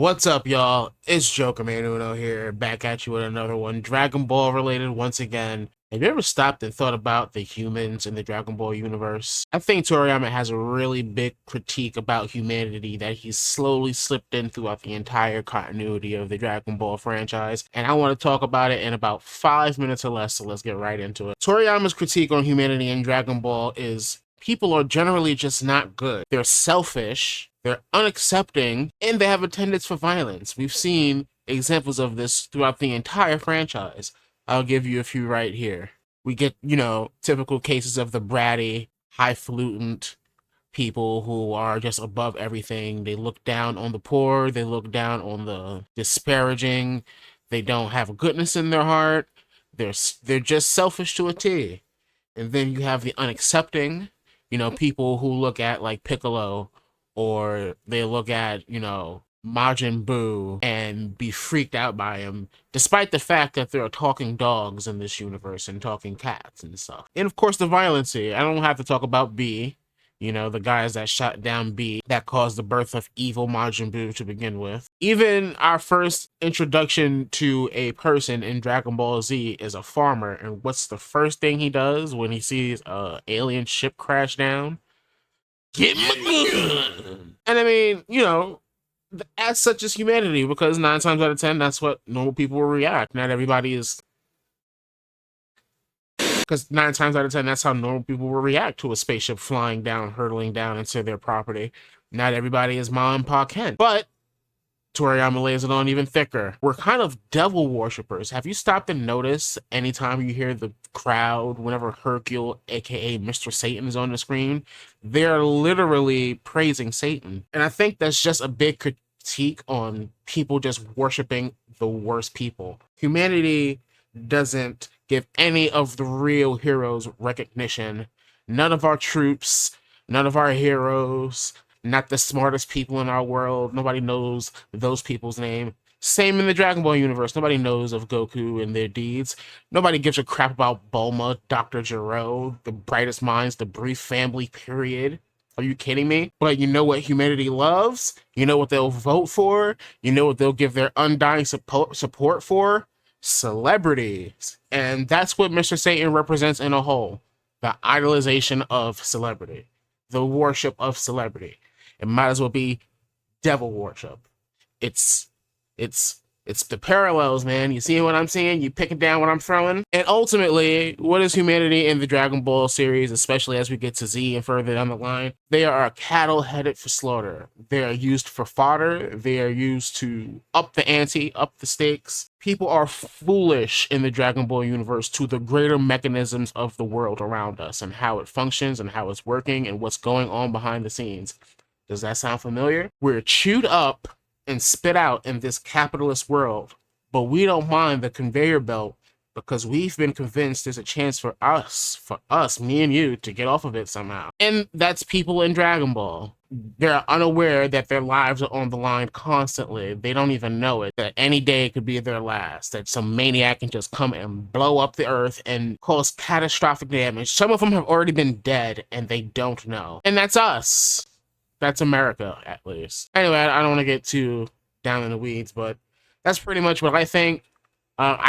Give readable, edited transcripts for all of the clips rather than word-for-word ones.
What's up, y'all? It's Joker Man Uno here, back at you with another one, Dragon Ball related once again. Have you ever stopped and thought about the humans in the Dragon Ball universe? I think Toriyama has a really big critique about humanity that he's slowly slipped in throughout the entire continuity of the Dragon Ball franchise, and I want to talk about it in about 5 minutes or less, so let's get right into it. Toriyama's critique on humanity in Dragon Ball is people are generally just not good. They're selfish, they're unaccepting, and they have a tendency for violence. We've seen examples of this throughout the entire franchise. I'll give you a few right here. We get, typical cases of the bratty, highfalutin people who are just above everything. They look down on the poor, they look down on the disparaging, they don't have goodness in their heart, they're just selfish to a T. And then you have the unaccepting, people who look at like Piccolo, or they look at, Majin Buu and be freaked out by him, despite the fact that there are talking dogs in this universe and talking cats and stuff. And of course, the violence here. I don't have to talk about B, the guys that shot down B that caused the birth of evil Majin Buu to begin with. Even our first introduction to a person in Dragon Ball Z is a farmer, and what's the first thing he does when he sees a alien ship crash down? Get my gun! And I mean, as such is humanity, because 9 times out of 10, that's what normal people will react. Not everybody is... Because 9 times out of 10, that's how normal people will react to a spaceship flying down, hurtling down into their property. Not everybody is Ma and Pa Ken. But Toriyama lays it on even thicker. We're kind of devil worshippers. Have you stopped and noticed anytime you hear the crowd, whenever Hercule, aka Mr. Satan, is on the screen, they're literally praising Satan. And I think that's just a big critique on people just worshiping the worst people. Humanity doesn't give any of the real heroes recognition. None of our troops, none of our heroes, not the smartest people in our world. Nobody knows those people's name. Same in the Dragon Ball universe. Nobody knows of Goku and their deeds. Nobody gives a crap about Bulma, Dr. Gero, the brightest minds, the brief family period. Are you kidding me? But you know what humanity loves? You know what they'll vote for? You know what they'll give their undying support for? Celebrities. And that's what Mr. Satan represents in a whole. The idolization of celebrity. The worship of celebrity. It might as well be devil worship. It's the parallels, man. You see what I'm saying? You picking down what I'm throwing? And ultimately, what is humanity in the Dragon Ball series, especially as we get to Z and further down the line? They are cattle headed for slaughter. They are used for fodder. They are used to up the ante, up the stakes. People are foolish in the Dragon Ball universe to the greater mechanisms of the world around us and how it functions and how it's working and what's going on behind the scenes. Does that sound familiar? We're chewed up and spit out in this capitalist world, but we don't mind the conveyor belt because we've been convinced there's a chance for us, me and you, to get off of it somehow. And that's people in Dragon Ball. They're unaware that their lives are on the line constantly. They don't even know it, that any day could be their last, that some maniac can just come and blow up the earth and cause catastrophic damage. Some of them have already been dead and they don't know. And that's us. That's America, at least. Anyway, I don't want to get too down in the weeds, but that's pretty much what I think.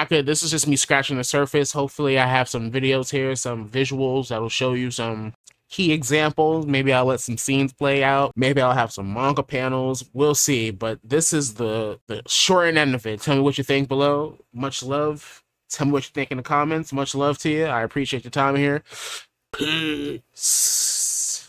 This is just me scratching the surface. Hopefully I have some videos here, some visuals that will show you some key examples. Maybe I'll let some scenes play out. Maybe I'll have some manga panels. We'll see, but this is the short end of it. Tell me what you think below. Much love. Tell me what you think in the comments. Much love to you. I appreciate your time here. Peace.